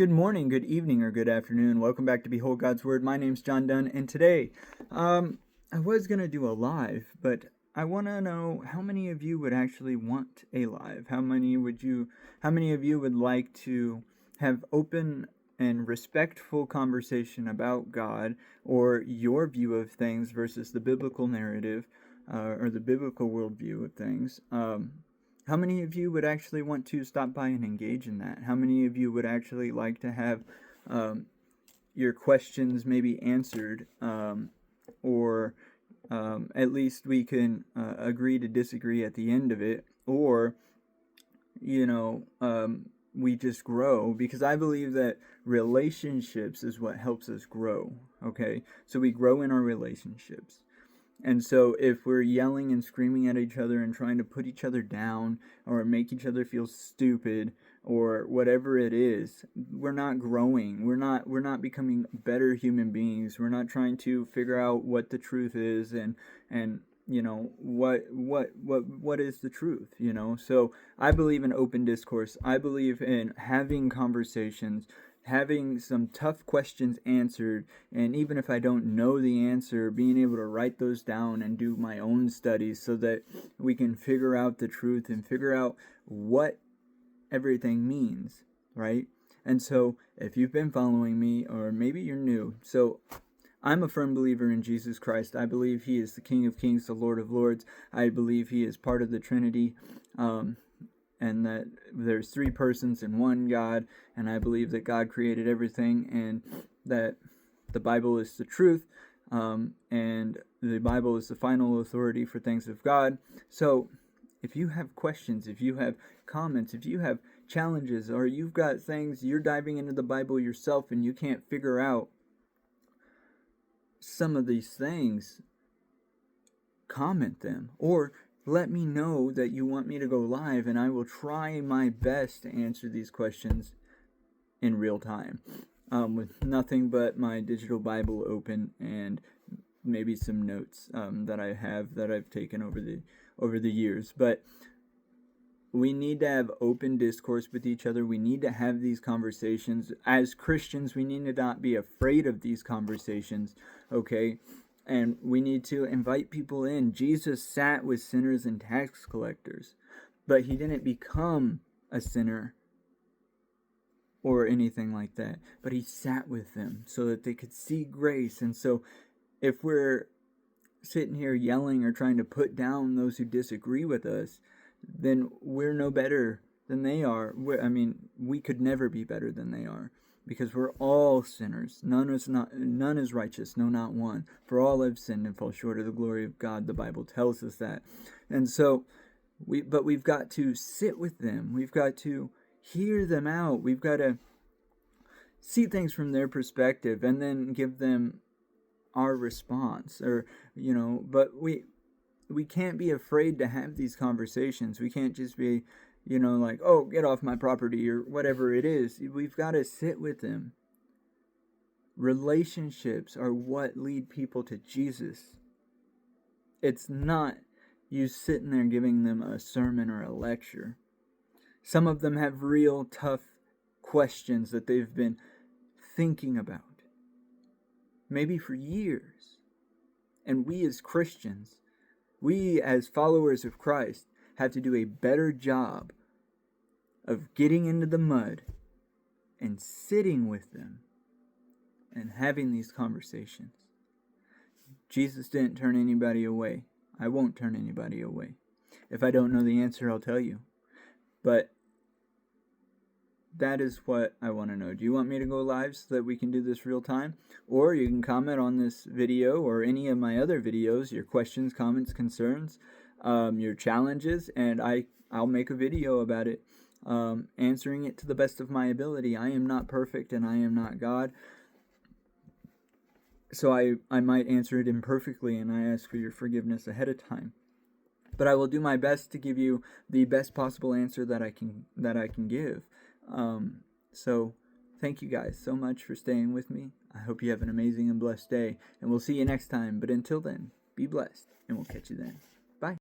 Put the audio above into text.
Good morning, good evening, or good afternoon. Welcome back to Behold God's Word. My name's John Dunn, and today, I was going to do a live, but I want to know how many of you would actually want a live? How many of you would like to have open and respectful conversation about God or your view of things versus the biblical narrative, or the biblical worldview of things? How many of you would actually want to stop by and engage in that? How many of you would actually like to have your questions maybe answered, or at least we can agree to disagree at the end of it, or we just grow, because I believe that relationships is what helps us grow. Okay, so we grow in our relationships. And so if we're yelling and screaming at each other and trying to put each other down or make each other feel stupid or whatever it is, we're not growing. We're not becoming better human beings. We're not trying to figure out what the truth is and what is the truth, So I believe in open discourse. I believe in having conversations, having some tough questions answered, and even if I don't know the answer, being able to write those down and do my own studies so that we can figure out the truth and figure out what everything means, right? And so if you've been following me, or maybe you're new, so I'm a firm believer in Jesus Christ. I believe he is the King of Kings, the Lord of Lords. I believe he is part of the Trinity, and that there's three persons in one God, and I believe that God created everything, and that the Bible is the truth, and the Bible is the final authority for things of God. So if you have questions, if you have comments, if you have challenges, or you've got things, you're diving into the Bible yourself and you can't figure out some of these things, comment them, or let me know that you want me to go live, and I will try my best to answer these questions in real time, with nothing but my digital Bible open and maybe some notes that I've taken over the years. But we need to have open discourse with each other. We need to have these conversations. As Christians, we need to not be afraid of these conversations, okay? And we need to invite people in. Jesus sat with sinners and tax collectors, but he didn't become a sinner or anything like that. But he sat with them so that they could see grace. And so if we're sitting here yelling or trying to put down those who disagree with us, then we're no better than they are. We could never be better than they are, because we're all sinners. None is righteous, no, not one. For all have sinned and fall short of the glory of God. The Bible tells us that. And so we've got to sit with them. We've got to hear them out. We've got to see things from their perspective and then give them our response. But we can't be afraid to have these conversations. We can't just be, like, oh, get off my property or whatever it is. We've got to sit with them. Relationships are what lead people to Jesus. It's not you sitting there giving them a sermon or a lecture. Some of them have real tough questions that they've been thinking about, maybe for years. And we as Christians, we as followers of Christ, have to do a better job of getting into the mud and sitting with them and having these conversations. Jesus didn't turn anybody away. I won't turn anybody away. If I don't know the answer, I'll tell you. But that is what I want to know. Do you want me to go live so that we can do this real time? Or you can comment on this video or any of my other videos, your questions, comments, concerns, your challenges, and I'll make a video about it, answering it to the best of my ability. I am not perfect and I am not God. So I might answer it imperfectly, and I ask for your forgiveness ahead of time. But I will do my best to give you the best possible answer that I can give. So thank you guys so much for staying with me. I hope you have an amazing and blessed day, and we'll see you next time. But until then, be blessed, and we'll catch you then.